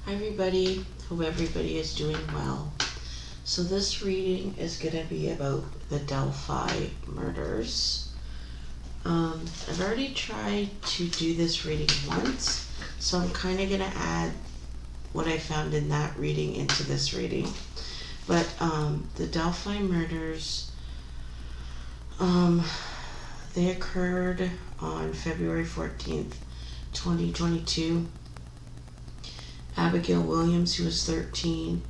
Hi everybody, hope everybody is doing well. So this reading is going to be about the Delphi murders. I've already tried to do this reading once, so I'm kind of going to add what I found in that reading into this reading. But the Delphi murders, they occurred on February 14th, 2022. Abigail Williams, who was 13,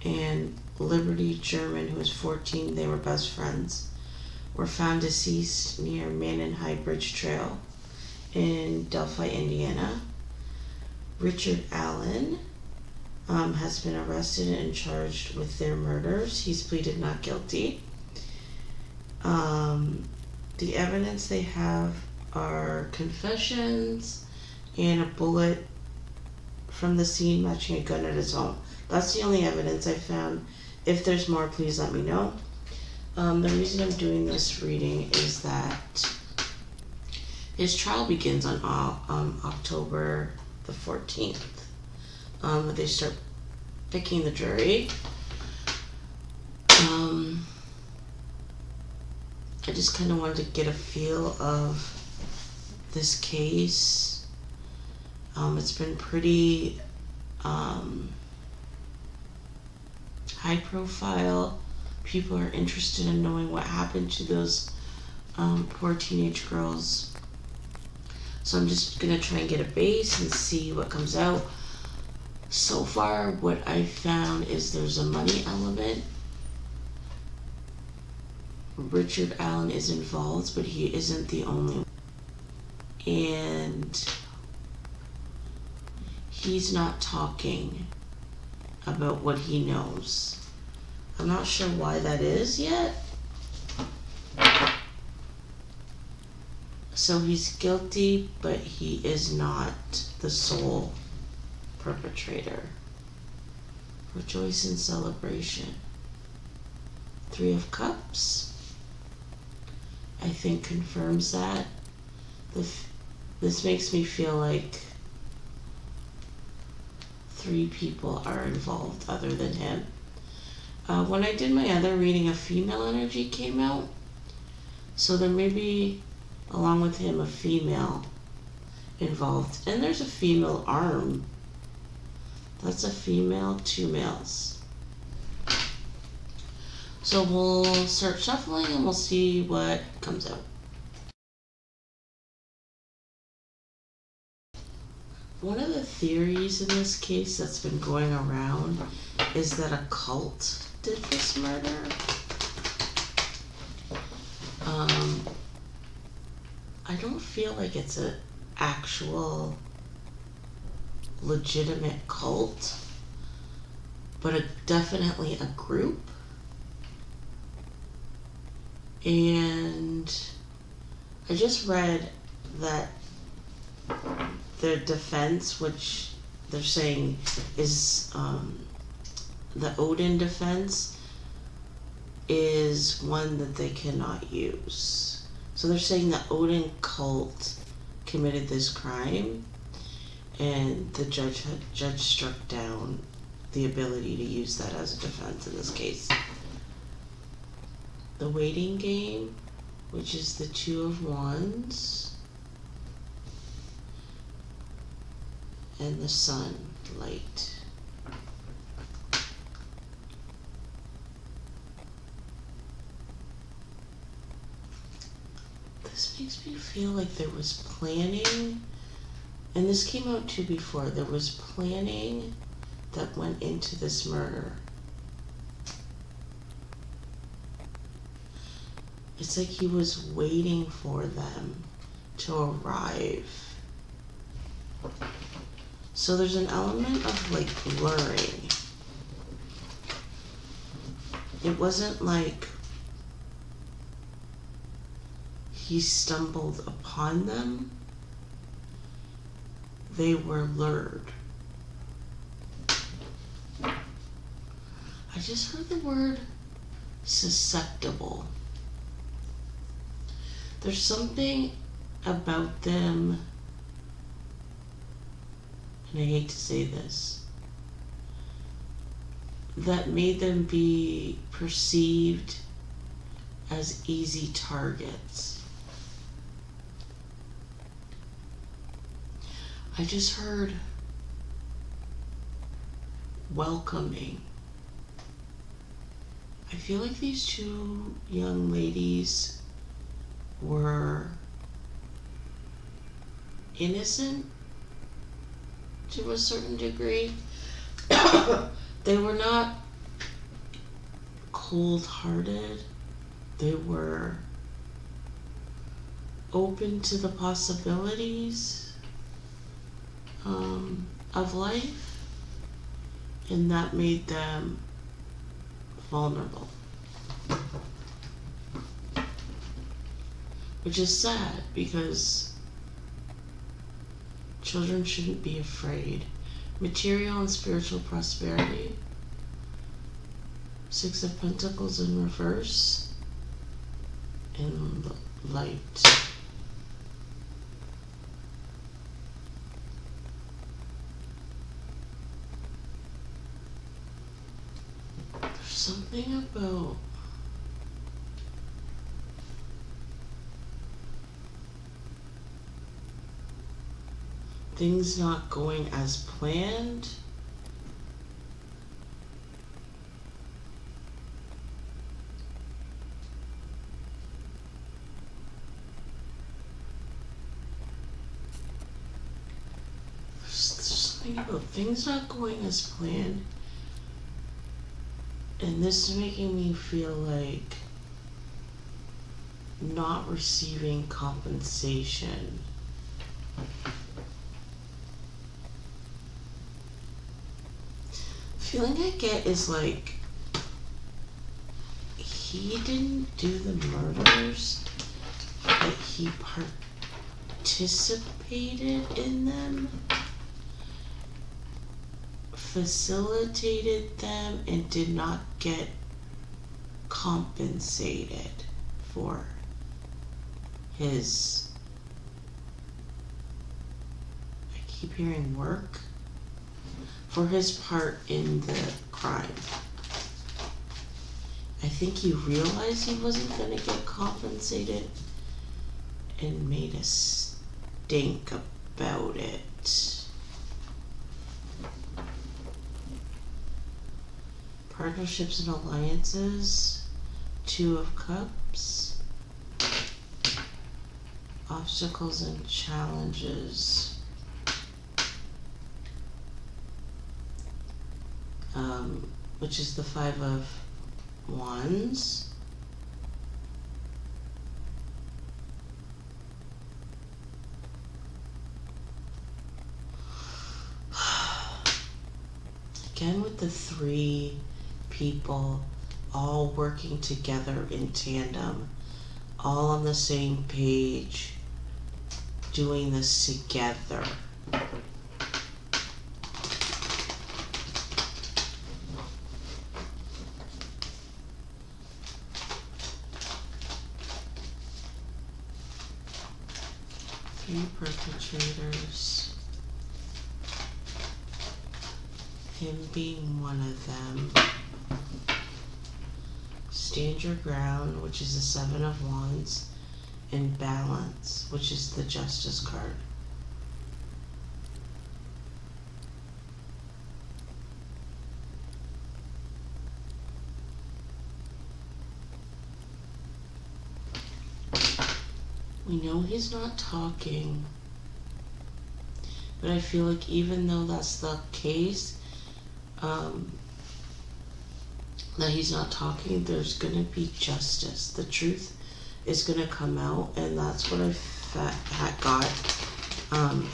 and Liberty German, who was 14, they were best friends, were found deceased near Monon High Bridge Trial in Delphi, Indiana. Richard Allen has been arrested and charged with their murders. He's pleaded not guilty. The evidence they have are confessions and a bullet from the scene matching a gun at his home. That's the only evidence I found. If there's more, please let me know. The reason I'm doing this reading is that his trial begins on October the 14th. They start picking the jury. I just kind of wanted to get a feel of this case. It's been pretty high profile. People are interested in knowing what happened to those poor teenage girls. So I'm just going to try and get a base and see what comes out. So far, what I found is there's a money element. Richard Allen is involved, but he isn't the only one. And he's not talking about what he knows. I'm not sure why that is yet. So he's guilty, but he is not the sole perpetrator. Rejoice in celebration. 3 of Cups, I think, confirms that. This makes me feel like 3 people are involved other than him. When I did my other reading, a female energy came out. So there may be, along with him, a female involved. And there's a female arm. That's a female, 2 males. So we'll start shuffling and we'll see what comes out. One of the theories in this case that's been going around is that a cult did this murder. I don't feel like it's an actual legitimate cult, but definitely a group. And I just read that their defense, which they're saying is the Odin defense, is one that they cannot use. So they're saying the Odin cult committed this crime, and the judge struck down the ability to use that as a defense in this case. The waiting game, which is the 2 of Wands, and the sun, light. This makes me feel like there was planning, and this came out too before. There was planning that went into this murder. It's like he was waiting for them to arrive. So there's an element of like luring. It wasn't like he stumbled upon them. They were lured. I just heard the word susceptible. There's something about them, and I hate to say this, that made them be perceived as easy targets. I just heard welcoming. I feel like these two young ladies were innocent to a certain degree. They were not cold-hearted. They were open to the possibilities of life, and that made them vulnerable. Which is sad, because children shouldn't be afraid. Material and spiritual prosperity. Six of Pentacles in reverse. And light. There's something about things not going as planned. There's something about things not going as planned, and this is making me feel like not receiving compensation. Feeling I get is like he didn't do the murders, but he participated in them, facilitated them, and did not get compensated for his, I keep hearing work, for his part in the crime. I think he realized he wasn't going to get compensated and made a stink about it. Partnerships and alliances. Two of Cups. Obstacles and challenges. Which is the Five of Wands. Again with the three people all working together in tandem, all on the same page, doing this together. Three perpetrators, him being one of them. Stand your ground, which is the Seven of Wands, and balance, which is the Justice card. We know he's not talking, but I feel like even though that's the case, that he's not talking, there's going to be justice. The truth is going to come out, and that's what I got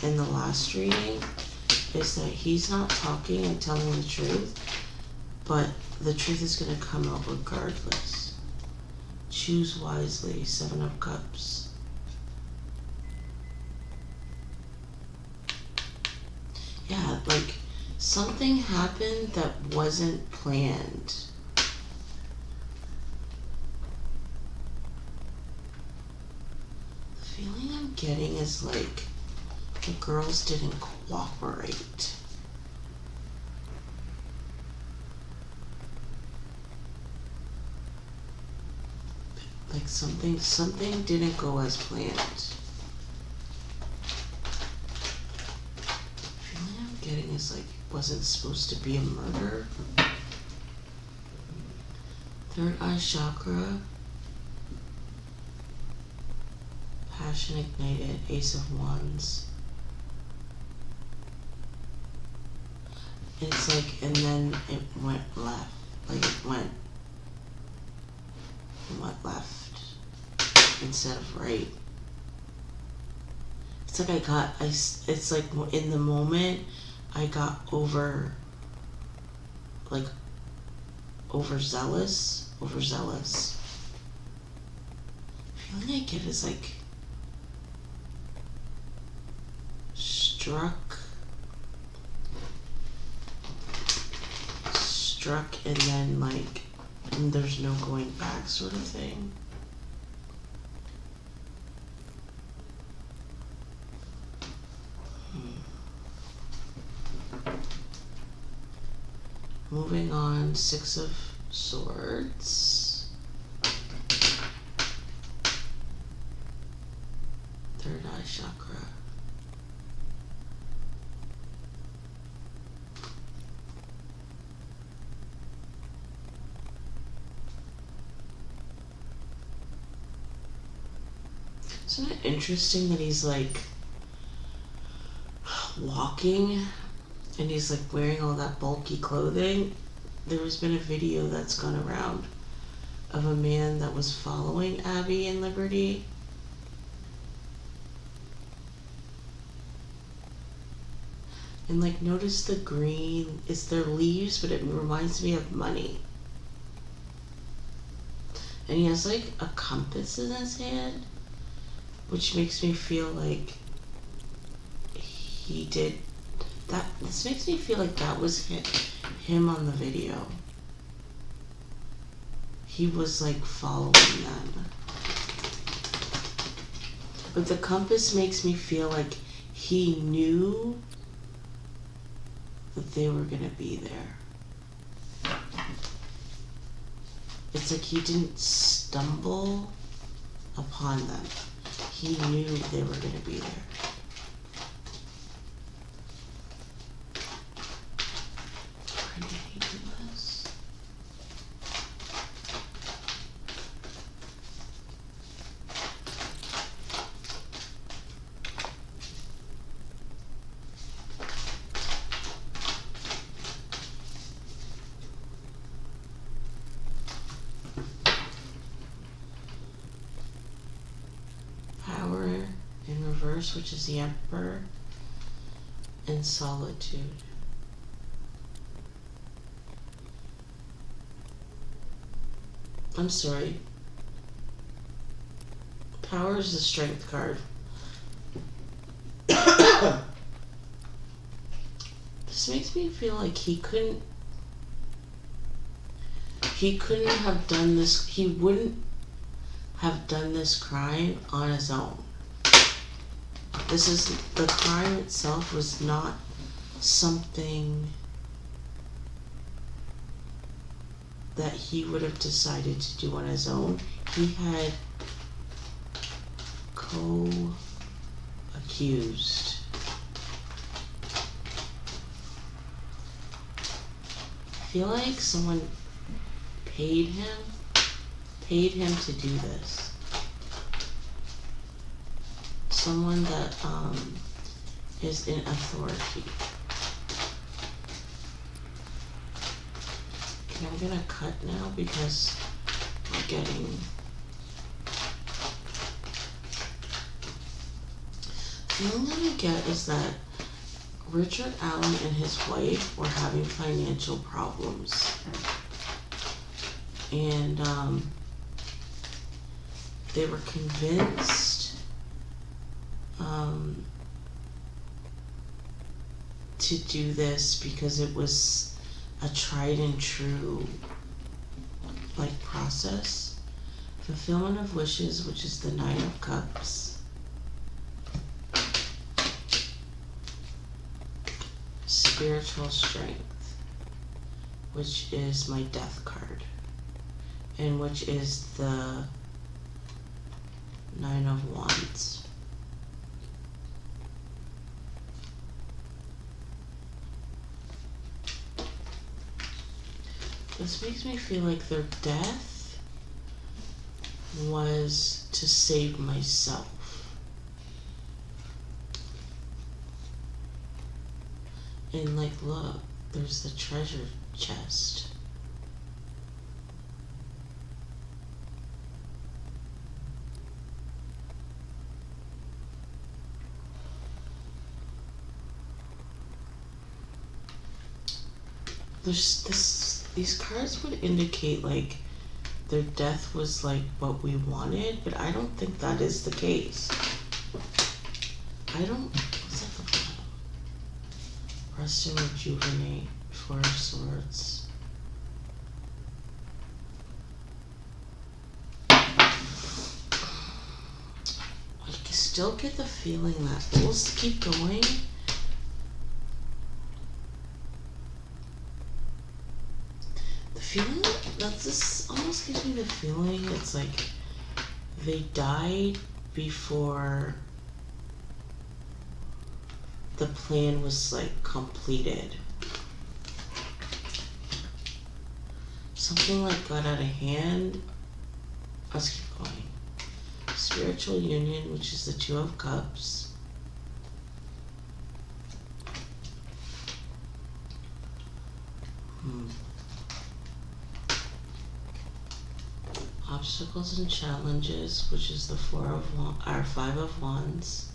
in the last reading, is that he's not talking and telling the truth, but the truth is going to come out regardless. Choose wisely. Seven of Cups. Yeah, like something happened that wasn't planned. The feeling I'm getting is like the girls didn't cooperate. like something didn't go as planned. The feeling I'm getting is like it wasn't supposed to be a murder. Third eye chakra. Passion ignited. Ace of Wands. It's like, and then it went left. Like it went left instead of right. It's like it's like in the moment I got overzealous. Feeling I get is like struck and then like and there's no going back sort of thing. Moving on, Six of Swords. Third eye chakra. Isn't it interesting that he's like walking and he's like wearing all that bulky clothing? There has been a video that's gone around of a man that was following Abby and Liberty. And like notice the green, it's their leaves, but it reminds me of money. And he has like a compass in his hand, which makes me feel like he did that. This makes me feel like that was him on the video. He was like following them. But the compass makes me feel like he knew that they were gonna be there. It's like he didn't stumble upon them. He knew they were going to be there. Why did he do this? In reverse, which is the Emperor, and Solitude. I'm sorry. Power is the Strength card. This makes me feel like he couldn't have done this, he wouldn't have done this crime on his own. The crime itself was not something that he would have decided to do on his own. He had co-accused. I feel like someone paid him to do this. Someone that is in authority. Okay, I'm gonna cut now because we're getting... The only thing I get is that Richard Allen and his wife were having financial problems. And they were convinced to do this because it was a tried and true like process. Fulfillment of wishes, which is the Nine of Cups. Spiritual strength, which is my Death card, and which is the Nine of Wands. This makes me feel like their death was to save myself. And like, look, there's the treasure chest. These cards would indicate like their death was like what we wanted, but I don't think that is the case. What's at the bottom? Rest and rejuvenate, Four of Swords. I still get the feeling that we'll keep going. Feeling that this almost gives me the feeling it's like they died before the plan was like completed. Something like got out of hand. Let's keep going. Spiritual union, which is the Two of Cups. Obstacles and challenges, which is the Five of Wands.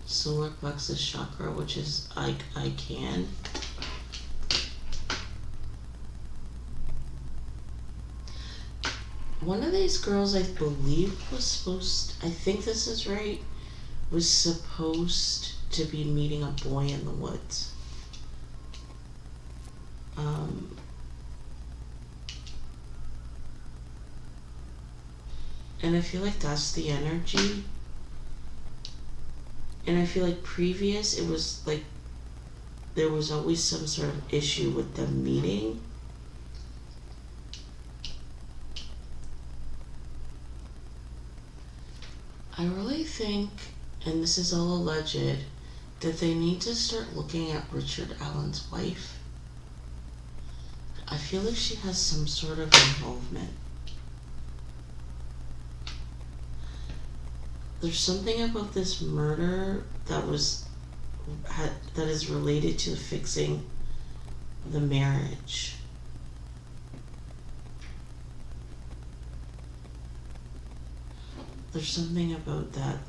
Solar plexus chakra, which is I can. One of these girls, I believe, I think this is right, was supposed to be meeting a boy in the woods. And I feel like that's the energy. And I feel like previous, it was like there was always some sort of issue with them meeting. I really think, and this is all alleged, that they need to start looking at Richard Allen's wife. I feel like she has some sort of involvement. There's something about this murder that is related to fixing the marriage. There's something about that.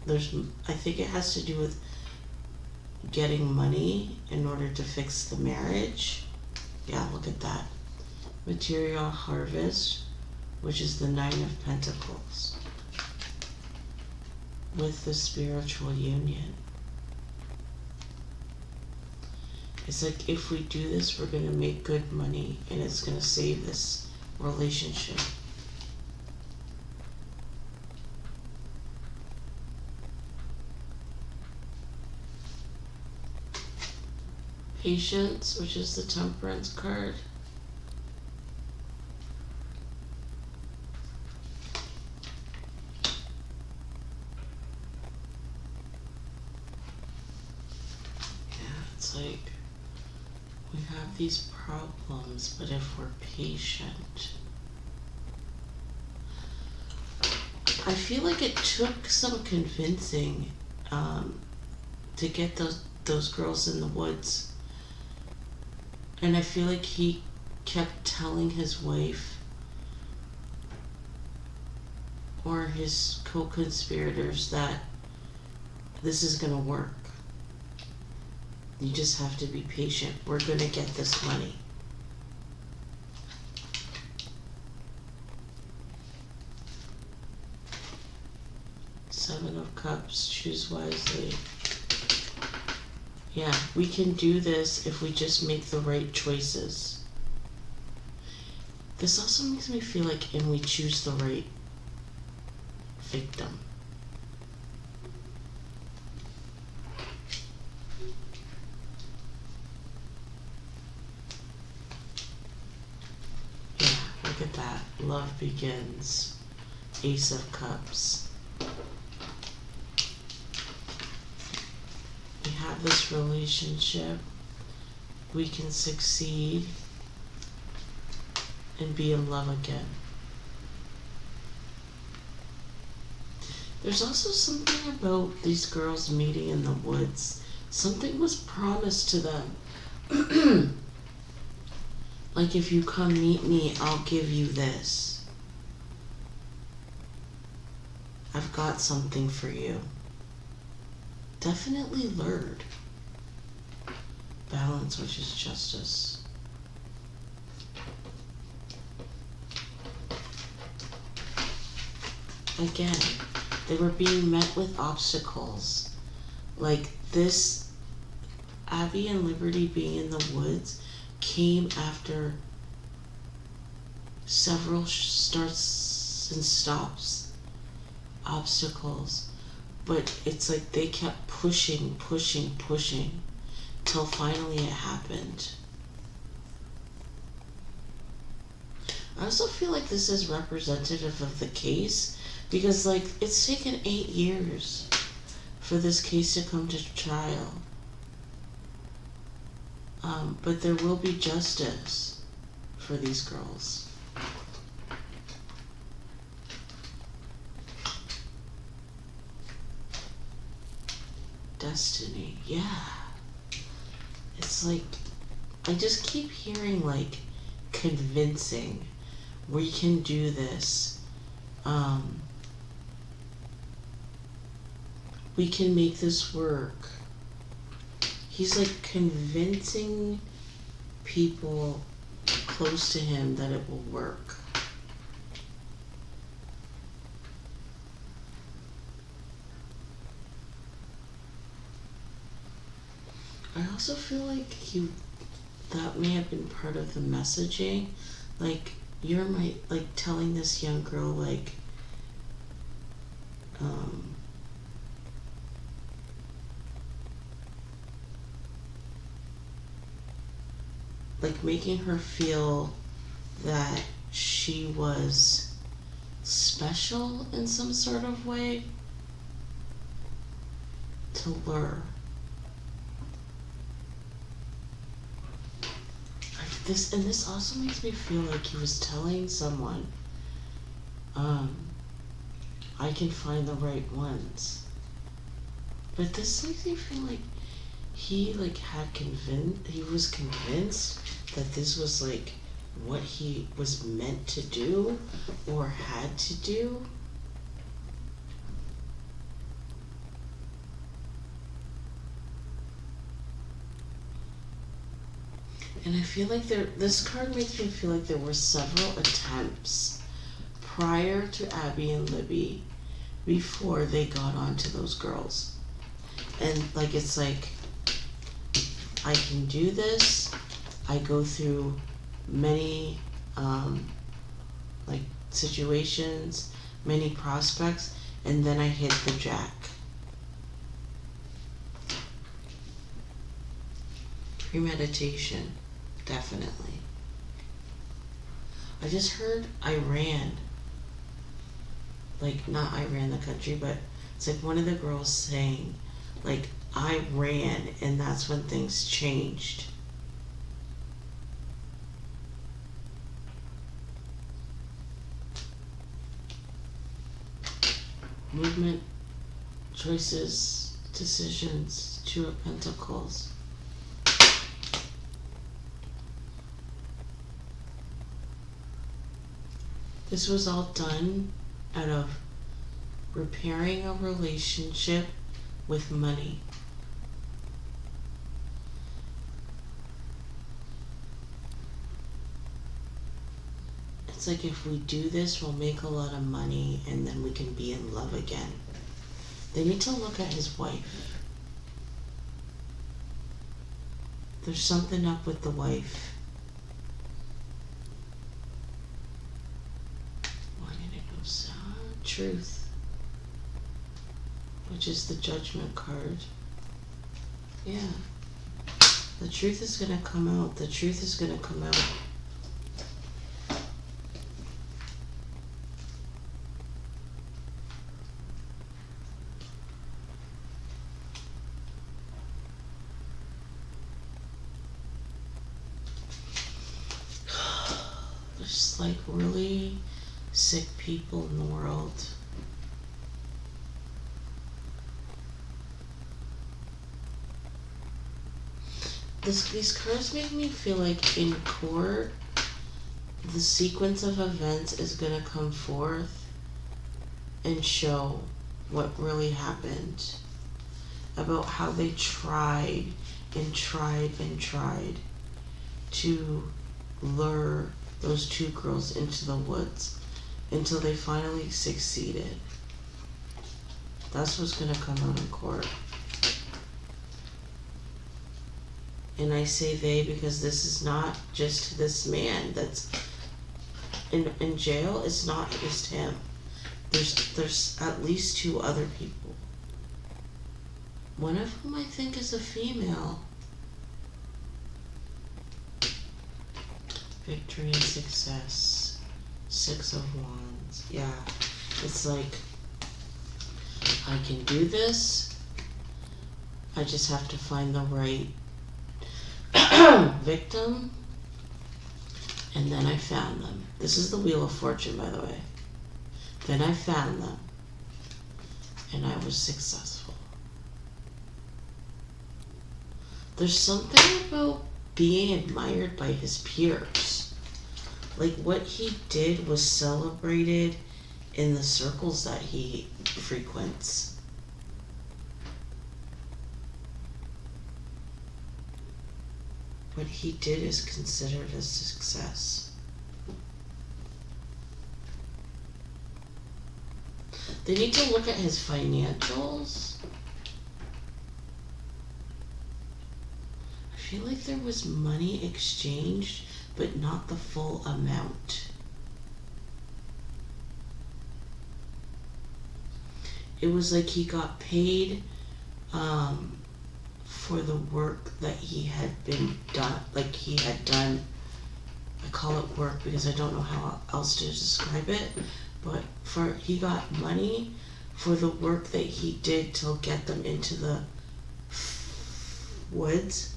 I think it has to do with getting money in order to fix the marriage. Yeah, look at that. Material harvest, which is the Nine of Pentacles, with the spiritual union. It's like, if we do this, we're going to make good money and it's going to save this relationship. Patience, which is the Temperance card. It's like we have these problems, but if we're patient. I feel like it took some convincing to get those girls in the woods. And I feel like he kept telling his wife or his co-conspirators that this is gonna work. You just have to be patient. We're going to get this money. Seven of Cups. Choose wisely. Yeah, we can do this if we just make the right choices. This also makes me feel like, and we choose the right victim. love begins. Ace of Cups. We have this relationship. We can succeed and be in love again. There's also something about these girls meeting in the woods. Something was promised to them. Like, if you come meet me, I'll give you this. I've got something for you. Definitely lured. Balance, which is justice. Again, they were being met with obstacles. Like this, Abby and Liberty being in the woods came after several starts and stops, obstacles. But it's like they kept pushing, till finally it happened. I also feel like this is representative of the case, because like it's taken 8 years for this case to come to trial. But there will be justice for these girls. Destiny, yeah. It's like, I just keep hearing like convincing. We can do this. We can make this work. He's like convincing people close to him that it will work. I also feel like that may have been part of the messaging. Like, you're telling this young girl, like, making her feel that she was special in some sort of way to lure. This also makes me feel like he was telling someone, I can find the right ones. But this makes me feel like he was convinced that this was like what he was meant to do or had to do. And I feel like this card makes me feel like there were several attempts prior to Abby and Libby before they got onto those girls. And like, it's like, I can do this. I go through many situations, many prospects, and then I hit the jack. Premeditation, definitely. I just heard Iran. Like, not Iran the country, but it's like one of the girls saying, like, I ran, and that's when things changed. Movement, choices, decisions, Two of Pentacles. This was all done out of repairing a relationship with money. It's like, if we do this, we'll make a lot of money and then we can be in love again. They need to look at his wife. There's something up with the wife. Why did it go south? Truth, which is the Judgment card. Yeah. The truth is going to come out. The truth is going to come out. there's like really sick people in the world. These cards make me feel like in court, the sequence of events is going to come forth and show what really happened, about how they tried and tried and tried to lure those two girls into the woods until they finally succeeded. That's what's going to come out in court. And I say they because this is not just this man that's in jail. It's not just him. There's at least two other people. One of whom I think is a female. Victory and success. 6 of Wands. Yeah. It's like, I can do this. I just have to find the right victim. And then I found them. This is the Wheel of Fortune, by the way. Then I found them. And I was successful. There's something about being admired by his peers. Like what he did was celebrated in the circles that he frequents. What he did is considered a success. They need to look at his financials. I feel like there was money exchanged, but not the full amount. It was like he got paid for the work that he had been done, like he had done. I call it work because I don't know how else to describe it, but he got money for the work that he did to get them into the woods,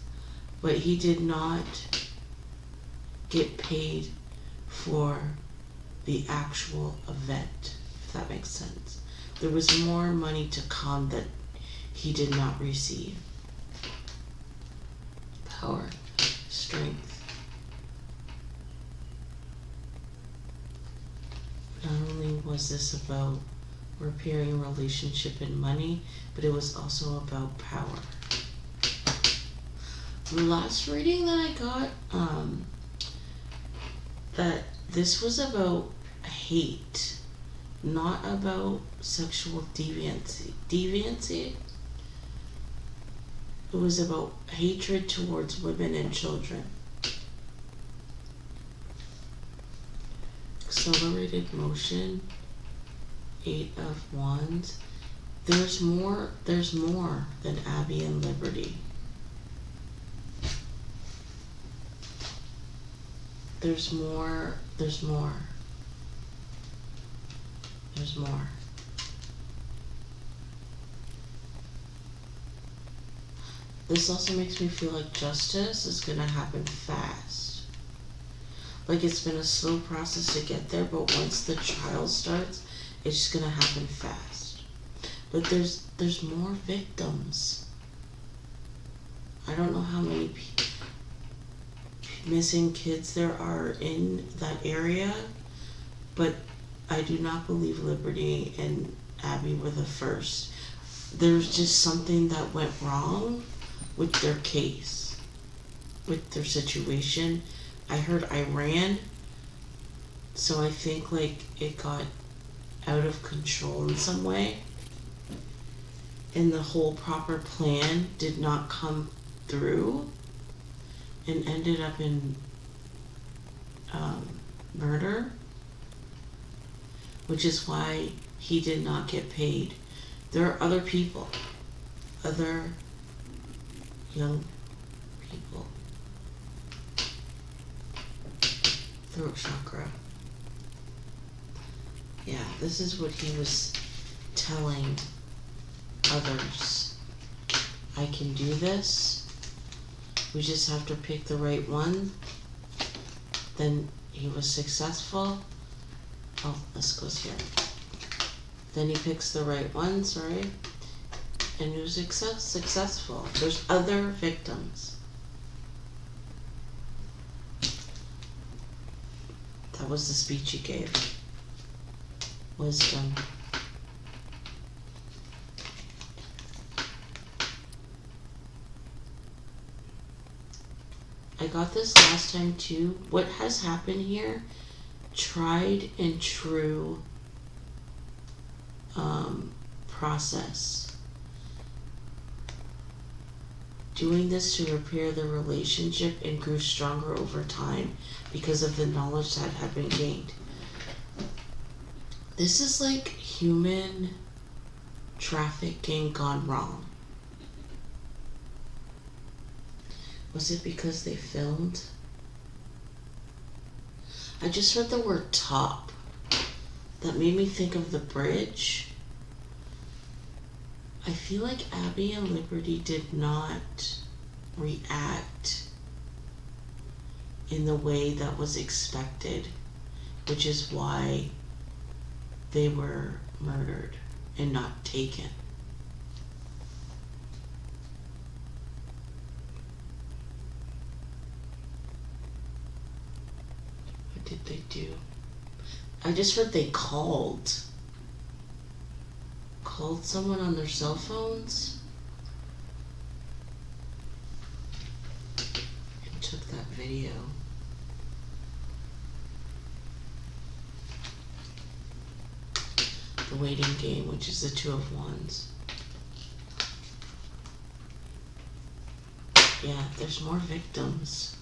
but he did not get paid for the actual event, if that makes sense. There was more money to come that he did not receive. Power, strength. Not only was this about repairing relationship and money, but it was also about power. The last reading that I got, that this was about hate, not about sexual deviancy. It was about hatred towards women and children. Accelerated motion, 8 of Wands. There's more than Abby and Liberty. There's more. This also makes me feel like justice is going to happen fast. Like it's been a slow process to get there, but once the trial starts, it's just going to happen fast. But there's more victims. I don't know how many missing kids there are in that area, but I do not believe Liberty and Abby were the first. There's just something that went wrong with their case, with their situation. I heard Iran, so I think like it got out of control in some way, and the whole proper plan did not come through and ended up in murder, which is why he did not get paid. There are other people, other young people. Throat chakra. Yeah, this is what he was telling others. I can do this. We just have to pick the right one. Then he was successful. Oh, this goes here. Then he picks the right ones, right? And he was successful. There's other victims. That was the speech he gave. Wisdom. I got this last time too. What has happened here? Tried and true process. Doing this to repair the relationship and grew stronger over time because of the knowledge that had been gained. This is like human trafficking gone wrong. Was it because they filmed? I just heard the word top. That made me think of the bridge. I feel like Abby and Liberty did not react in the way that was expected, which is why they were murdered and not taken. What did they do? I just heard they called someone on their cell phones and took that video. The waiting game, which is the 2 of Wands. Yeah, there's more victims.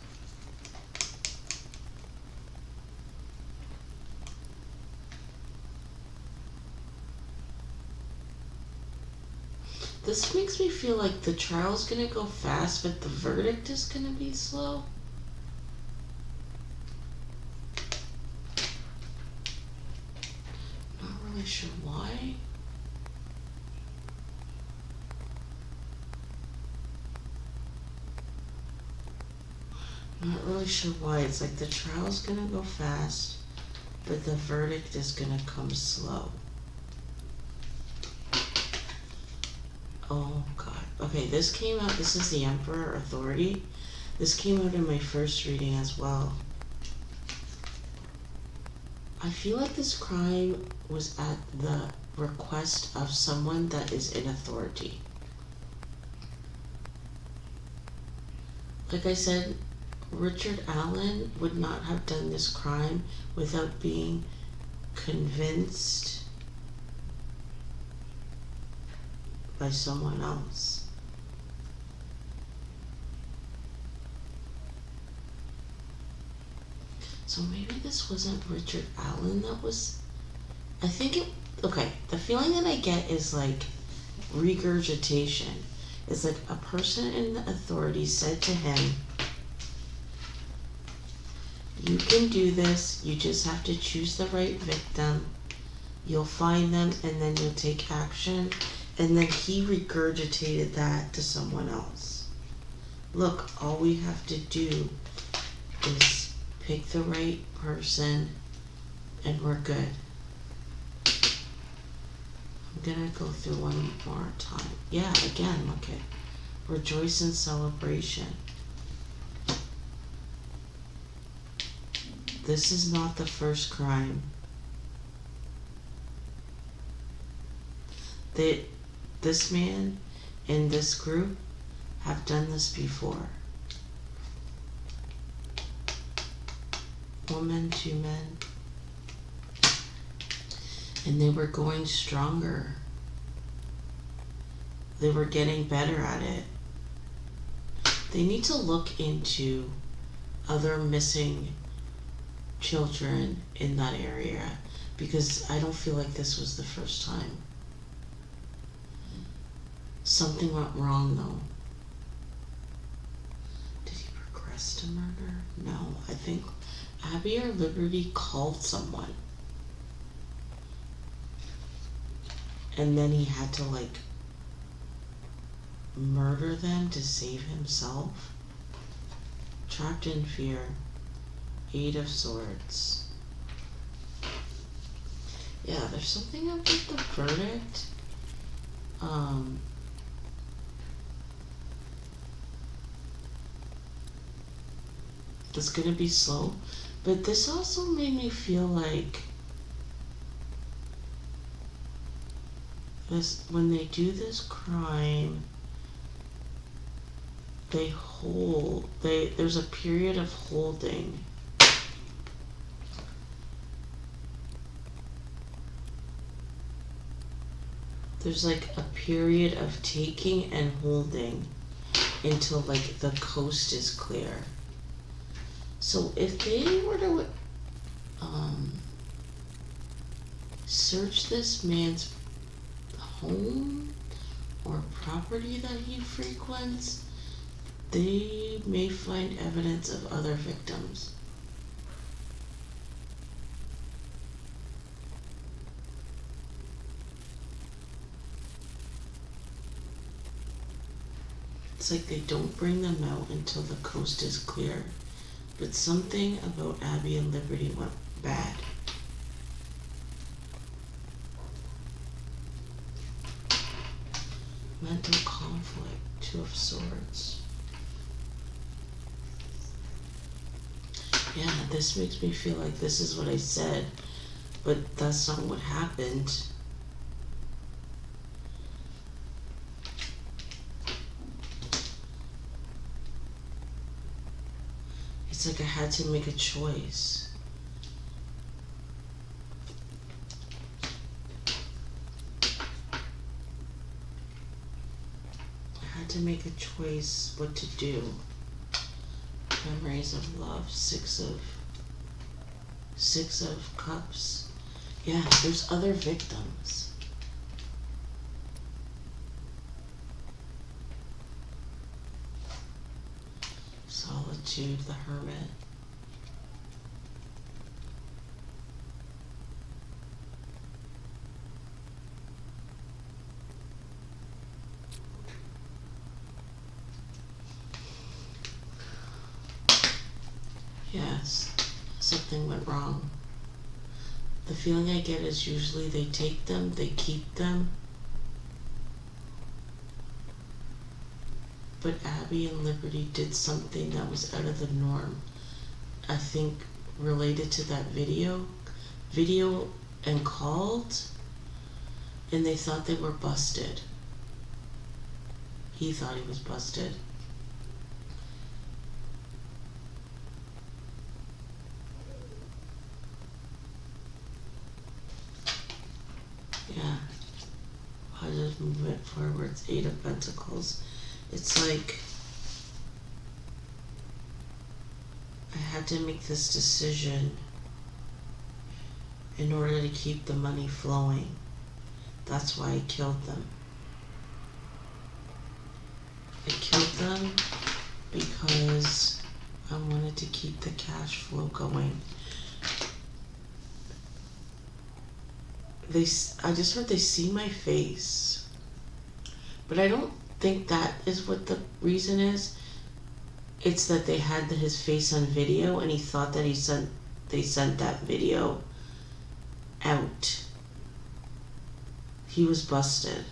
This makes me feel like the trial's gonna go fast, but the verdict is gonna be slow. Not really sure why. Not really sure why. It's like the trial's gonna go fast, but the verdict is gonna come slow. Oh god. Okay, this came out, this is the Emperor Authority. This came out in my first reading as well. I feel like this crime was at the request of someone that is in authority. Like I said, Richard Allen would not have done this crime without being convinced by someone else. So maybe this wasn't Richard Allen that was... I think it... Okay, the feeling that I get is like regurgitation. It's like a person in the authority said to him, you can do this, you just have to choose the right victim. You'll find them and then you'll take action. And then he regurgitated that to someone else. Look, all we have to do is pick the right person and we're good. I'm gonna go through one more time. Yeah, again, look at rejoice in celebration. This is not the first crime. This man and this group have done this before. Woman, 2 men. And they were going stronger. They were getting better at it. They need to look into other missing children in that area, because I don't feel like this was the first time. Something went wrong though. Did he progress to murder? No, I think Abby or Liberty called someone. And then he had to like murder them to save himself. Trapped in fear. Eight of Swords. Yeah, there's something about the verdict. That's gonna be slow. But this also made me feel like this, when they do this crime, there's a period of holding. There's like a period of taking and holding until like the coast is clear. So if they were to search this man's home or property that he frequents, they may find evidence of other victims. It's like they don't bring them out until the coast is clear. But something about Abby and Liberty went bad. Mental conflict, Two of Swords. Yeah, this makes me feel like this is what I said, but that's not what happened. It's like I had to make a choice. I had to make a choice what to do. Memories of love, Six of Cups. Yeah, there's other victims. Solitude, the Hermit. Yes, something went wrong. The feeling I get is usually they take them, they keep them. But Abby and Liberty did something that was out of the norm. I think related to that video and called, and they thought they were busted. He thought he was busted. Yeah. Positive movement forwards, Eight of Pentacles. It's like I had to make this decision in order to keep the money flowing. That's why I killed them. I killed them because I wanted to keep the cash flow going. I just heard they see my face, but I don't think that is what the reason is. It's that they had his face on video and he thought that they sent that video out. He was busted.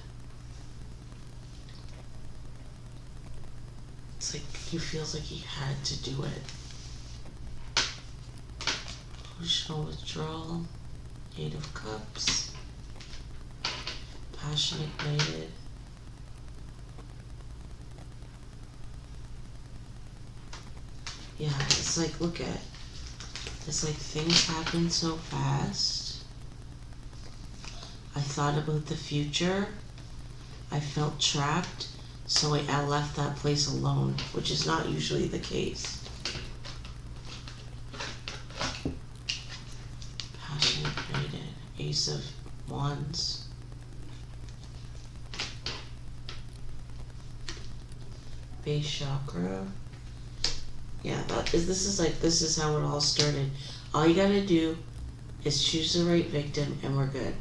It's like he feels like he had to do it. Emotional withdrawal, Eight of Cups, passion ignited. Yeah, it's like, look at, it's like things happen so fast. I thought about the future. I felt trapped, so I left that place alone, which is not usually the case. Passion ignited, Ace of Wands. Base chakra. Yeah, this is how it all started. All you gotta do is choose the right victim and we're good.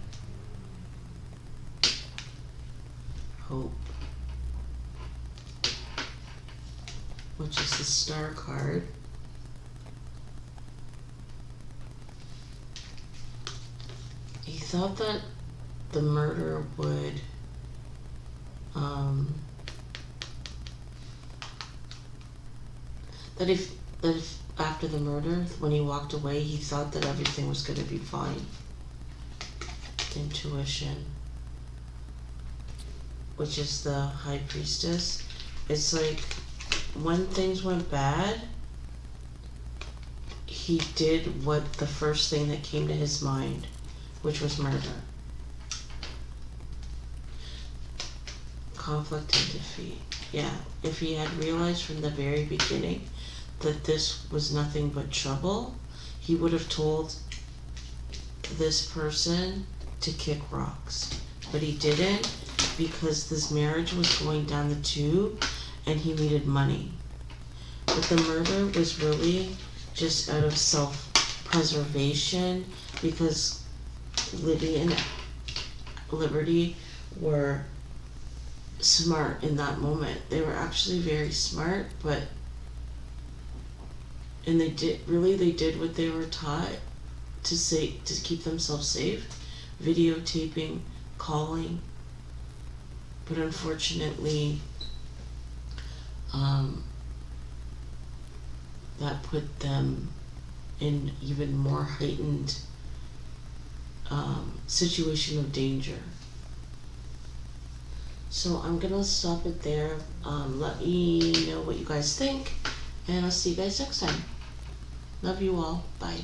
Hope. Which is the Star card. thought that the murder would that if after the murder, when he walked away, he thought that everything was going to be fine. Intuition, which is the high priestess. It's like when things went bad, he did what the first thing that came to his mind, which was murder. Conflict and defeat. Yeah, if he had realized from the very beginning that this was nothing but trouble, he would have told this person to kick rocks. But he didn't, because this marriage was going down the tube and he needed money. But the murder was really just out of self-preservation, because Libby and Liberty were smart in that moment. They were actually very smart, and they did what they were taught to keep themselves safe, videotaping, calling. But unfortunately, that put them in even more heightened situation of danger. So I'm gonna stop it there. Let me know what you guys think, and I'll see you guys next time. Love you all. Bye.